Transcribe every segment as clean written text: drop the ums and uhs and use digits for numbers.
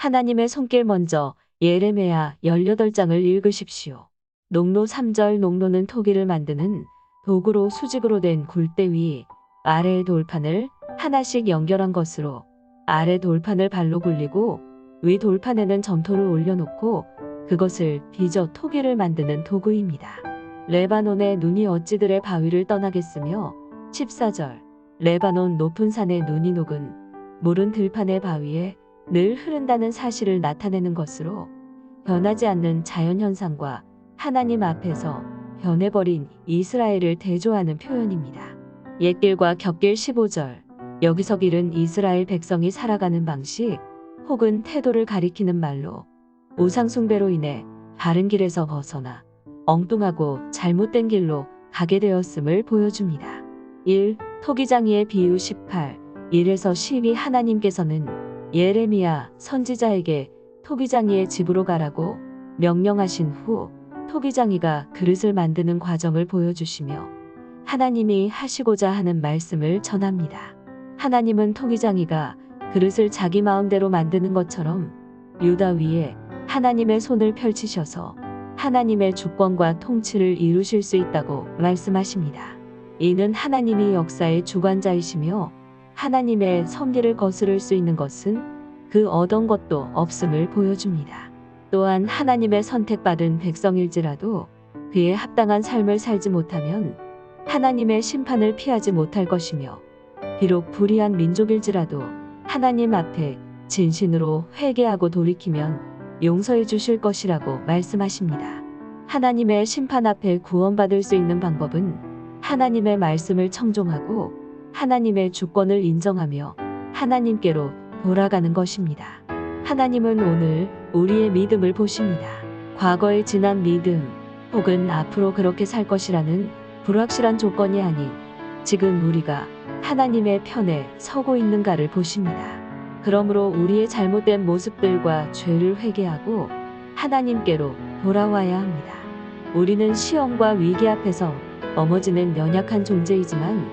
하나님의 손길 먼저 예레미야 18장을 읽으십시오. 농로 3절 농로는 토기를 만드는 도구로 수직으로 된 굴대 위 아래의 돌판을 하나씩 연결한 것으로 아래 돌판을 발로 굴리고 위 돌판에는 점토를 올려놓고 그것을 빚어 토기를 만드는 도구입니다. 레바논의 눈이 어찌들의 바위를 떠나겠으며 14절 레바논 높은 산의 눈이 녹은 물은 들판의 바위에 늘 흐른다는 사실을 나타내는 것으로 변하지 않는 자연현상과 하나님 앞에서 변해버린 이스라엘을 대조하는 표현입니다. 옛길과 겹길 15절 여기서 길은 이스라엘 백성이 살아가는 방식 혹은 태도를 가리키는 말로 우상숭배로 인해 바른 길에서 벗어나 엉뚱하고 잘못된 길로 가게 되었음을 보여줍니다. 1. 토기장이의 비유 18 1에서 12 하나님께서는 예레미야 선지자에게 토기장이의 집으로 가라고 명령하신 후 토기장이가 그릇을 만드는 과정을 보여주시며 하나님이 하시고자 하는 말씀을 전합니다. 하나님은 토기장이가 그릇을 자기 마음대로 만드는 것처럼 유다 위에 하나님의 손을 펼치셔서 하나님의 주권과 통치를 이루실 수 있다고 말씀하십니다. 이는 하나님이 역사의 주관자이시며 하나님의 섭리를 거스를 수 있는 것은 그 어떤 것도 없음을 보여줍니다. 또한 하나님의 선택받은 백성일지라도 그에 합당한 삶을 살지 못하면 하나님의 심판을 피하지 못할 것이며 비록 불의한 민족일지라도 하나님 앞에 진심으로 회개하고 돌이키면 용서해 주실 것이라고 말씀하십니다. 하나님의 심판 앞에 구원받을 수 있는 방법은 하나님의 말씀을 청종하고 하나님의 주권을 인정하며 하나님께로 돌아가는 것입니다. 하나님은 오늘 우리의 믿음을 보십니다. 과거의 지난 믿음 혹은 앞으로 그렇게 살 것이라는 불확실한 조건이 아닌 지금 우리가 하나님의 편에 서고 있는가를 보십니다. 그러므로 우리의 잘못된 모습들과 죄를 회개하고 하나님께로 돌아와야 합니다. 우리는 시험과 위기 앞에서 넘어지는 연약한 존재이지만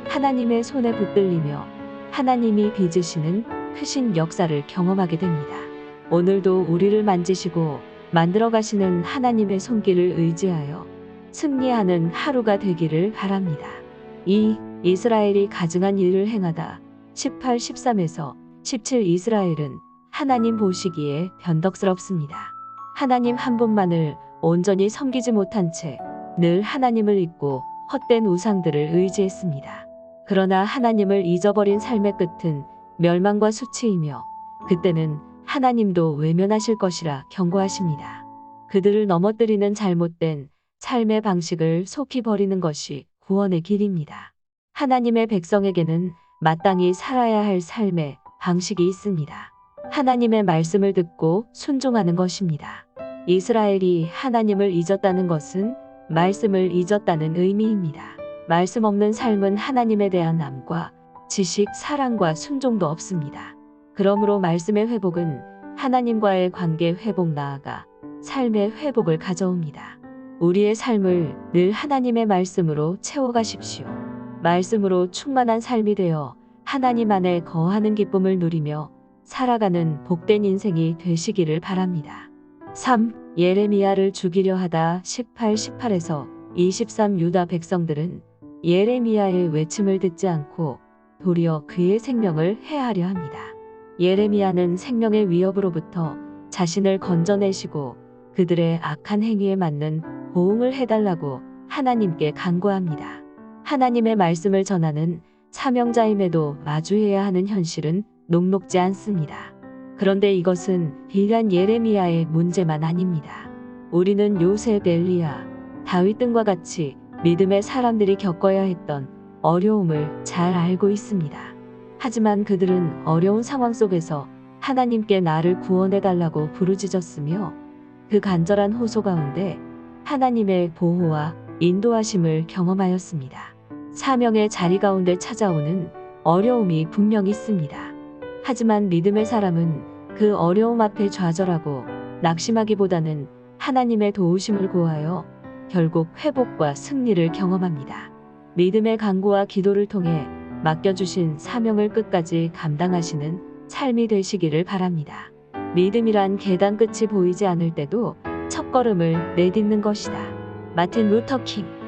하나님의 손에 붙들리며 하나님이 빚으시는 크신 역사를 경험하게 됩니다. 오늘도 우리를 만지시고 만들어 가시는 하나님의 손길을 의지하여 승리하는 하루가 되기를 바랍니다. 2. 이스라엘이 가증한 일을 행하다 18, 13에서 17 이스라엘은 하나님 보시기에 변덕스럽습니다. 하나님 한 분만을 온전히 섬기지 못한 채 늘 하나님을 잊고 헛된 우상들을 의지했습니다. 그러나 하나님을 잊어버린 삶의 끝은 멸망과 수치이며 그때는 하나님도 외면하실 것이라 경고하십니다. 그들을 넘어뜨리는 잘못된 삶의 방식을 속히 버리는 것이 구원의 길입니다. 하나님의 백성에게는 마땅히 살아야 할 삶의 방식이 있습니다. 하나님의 말씀을 듣고 순종하는 것입니다. 이스라엘이 하나님을 잊었다는 것은 말씀을 잊었다는 의미입니다. 말씀 없는 삶은 하나님에 대한 암과 지식, 사랑과 순종도 없습니다. 그러므로 말씀의 회복은 하나님과의 관계 회복 나아가 삶의 회복을 가져옵니다. 우리의 삶을 늘 하나님의 말씀으로 채워가십시오. 말씀으로 충만한 삶이 되어 하나님 안에 거하는 기쁨을 누리며 살아가는 복된 인생이 되시기를 바랍니다. 3. 예레미야를 죽이려 하다 18, 18에서 23 유다 백성들은 예레미야의 외침을 듣지 않고 도리어 그의 생명을 해하려 합니다. 예레미야는 생명의 위협으로부터 자신을 건져내시고 그들의 악한 행위에 맞는 보응을 해달라고 하나님께 간구합니다. 하나님의 말씀을 전하는 사명자임에도 마주해야 하는 현실은 녹록지 않습니다. 그런데 이것은 비단 예레미야의 문제만 아닙니다. 우리는 요셉, 엘리야, 다윗 등과 같이 믿음의 사람들이 겪어야 했던 어려움을 잘 알고 있습니다. 하지만 그들은 어려운 상황 속에서 하나님께 나를 구원해달라고 부르짖었으며 그 간절한 호소 가운데 하나님의 보호와 인도하심을 경험하였습니다. 사명의 자리 가운데 찾아오는 어려움이 분명히 있습니다. 하지만 믿음의 사람은 그 어려움 앞에 좌절하고 낙심하기보다는 하나님의 도우심을 구하여 결국 회복과 승리를 경험합니다. 믿음의 간구와 기도를 통해 맡겨주신 사명을 끝까지 감당하시는 삶이 되시기를 바랍니다. 믿음이란 계단 끝이 보이지 않을 때도 첫걸음을 내딛는 것이다. 마틴 루터 킹